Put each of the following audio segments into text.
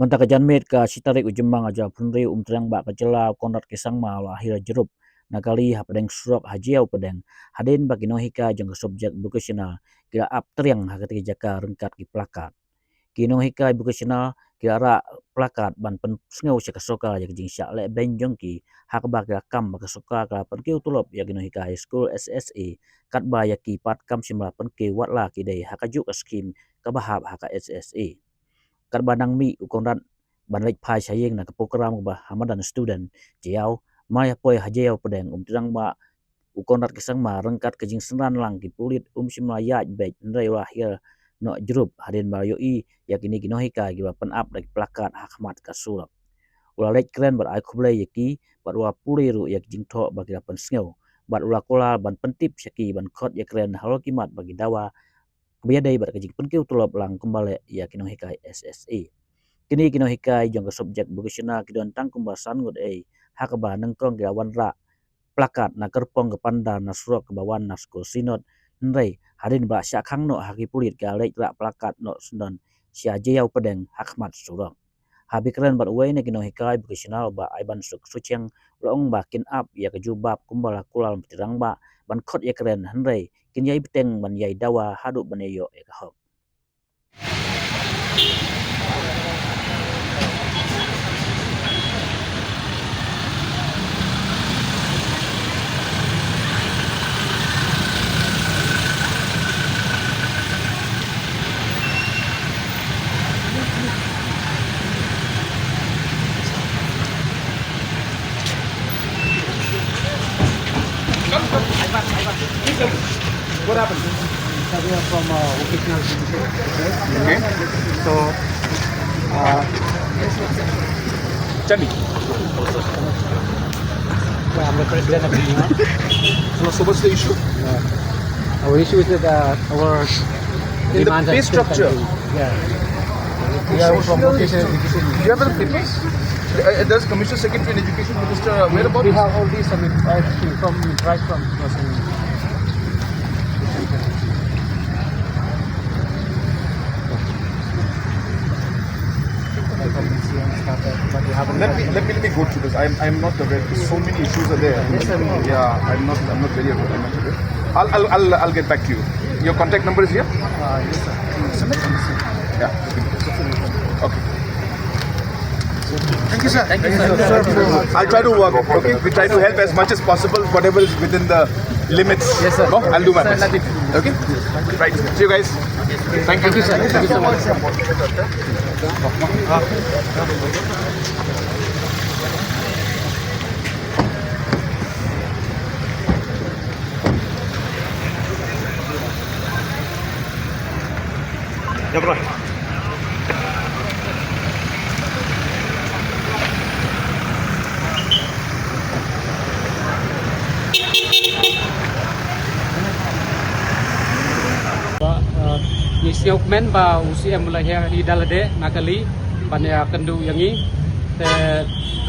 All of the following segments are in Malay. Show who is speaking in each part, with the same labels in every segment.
Speaker 1: Manta ka janmet ka sitarik ujemang aja punri terang ba ka jela Conrad kisang ma la Hiar Jrup nakali ha Pdeng surok ha Jaiaw Pdeng hadin bagi Nonghikai jang subjek vocational kira ap teriang ha ketika jaka rengkat ki Plakad ki Nonghikai vocational kira ra Plakad ban pen sngeu se soka ya jing Shah le ben jong ki ha ka ba kira kam ba ka soka ka pen ki utulop ya ki Nonghikai school SSE kat ba ya ki pat kam simla pen ki wat la ki dei ha ka juk skim ka ba ha ka SSE kat banang mi Conrad ban lek phai sayeng na program ba hamadan student Jaiaw mai poi hajeo Pdeng terang ba Conrad kesang ma rengkat ke jing senan lang ki pulit simla ya be ndai wa Hiar no Jrup hadin ba yo I yakini ki Nonghikai ki ba pen up dak Plakad hakmat ka surak ula lek kren bar ai khuble yaki bar wa puri ru yak jing tho ba ki pen sneu bar ula kola ban pentip syaki ban khot ya kren halo kimat bagi dawa biadai bar ka jing pen ki utulop lang kembali ya ki Nonghikai SSE kini ki Nonghikai jong ka subjek vocational ki don tang kumbasan ngut hakaba nengkong ki awan ra Plakad na kerpong ke panda na surok ke bawan na sko sinot ndrei hadin ba sya khang no haki pulit ka lek ra Plakad no sundon sia Jaiaw Pdeng hakmat surok habi keren bat uai ne ki Nonghikai vocational ba aiban suk sucheng long ba kin up ya ke jubab kumbala kulal tirang ba ban khot ya keren ndrei kin yai Pdeng ban yai dawa hadu ban yo e ka hok
Speaker 2: What happened?
Speaker 3: We are from vocational education.
Speaker 2: Okay.
Speaker 3: So,
Speaker 2: Tell me.
Speaker 3: well, I'm the president of the union.
Speaker 2: So what's the issue?
Speaker 3: Our issue is that our
Speaker 2: In the
Speaker 3: demands are
Speaker 2: pay
Speaker 3: still
Speaker 2: structure.
Speaker 3: continuing. Yeah. We are from vocational education.
Speaker 2: Do you have the papers? There's Commissioner Secretary in Education Minister. Where about?
Speaker 3: We have all these from right from person. But we haven't.
Speaker 2: Let me go through this. I'm not aware. So many issues are there. Yeah, I'm not very aware. I'm not aware. I'll get back to you. Your contact number is here.
Speaker 3: Yes, sir.
Speaker 2: Yeah. Okay.
Speaker 3: Thank you, sir. Thank you, sir.
Speaker 2: I'll try to work. Okay. We try to help as much as possible, whatever is within the limits.
Speaker 3: Yes, sir.
Speaker 2: No, I'll do my
Speaker 3: Sir,
Speaker 2: best.
Speaker 3: let it-
Speaker 2: Okay. Right. See you guys. Thank you.
Speaker 3: Thank you, sir. Thank you so much.
Speaker 2: Ya, bro.
Speaker 4: Ni siokmen ba UCM mulai hi dalade nakali banyak kendu yang ni te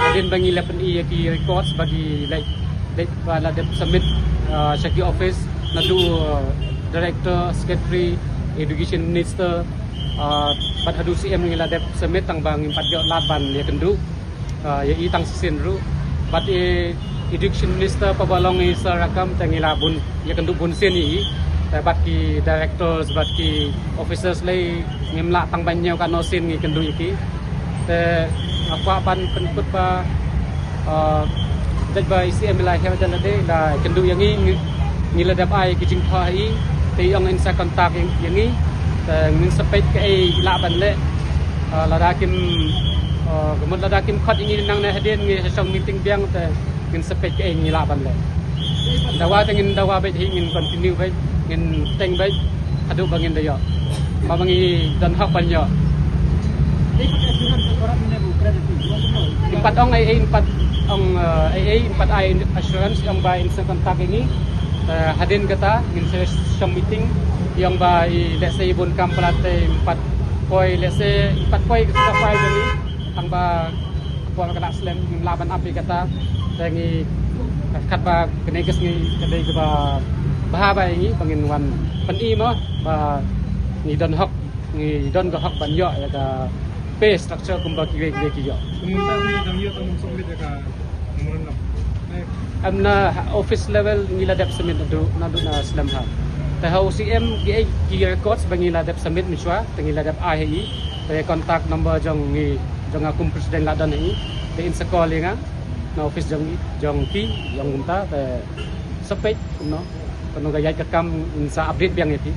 Speaker 4: adin bangi lepen I ki records bagi like bala de submit Shaki office nadu director secretary education minister bat hadu CM ngila de submit tang bang 4 laban ya kendu ya I tang sisin ru bat education minister pabalong I sarakam tangila bun ya kendu bun sen I bat ki directors bat ki officers lay ngimla tang banyaw ka nosin ngi kendu iki te apa pan penput pa daj ba ICM la hewa dala de la kendu yang ngila dap ai ki jing pha I te yang insa kontak yang ni te ngin sepet ke ai la ban le la da kim kemun la da kim khot ini nang ne hadin ngi song meeting biang te ngin sepet ke ai ngi la ban le dawa te ngin dawa bet hi ngin continue bet ngin teng baik adu bangin dayo mamangi dan hak banyak empat ong ai empat ong ai empat ai assurance yang ba instant contact ini hadin kata ngin some meeting yang ba let's say bun kam pelate empat poi let's say empat poi sudah file ini ang ba kuat kena slam laban api kata tengi kat ba keneges ni kedai ke ba bahaba ini pangin wan pen I mah ba ni don hok ban yo ya ka pay structure kumba kire kiyo.
Speaker 3: Kemudian ni dalam dia tamu submit dekat nomor 6.
Speaker 4: Amna office level ngila dep submit nadu na slam ha. Tah OCM ki records bangila dep submit miswa tengila dep AHI te contact number jong ni jong akum presiden ladan ni te in sekolah nga na office jong ki jong unta te sepek no kono gaya kam sa update biang ni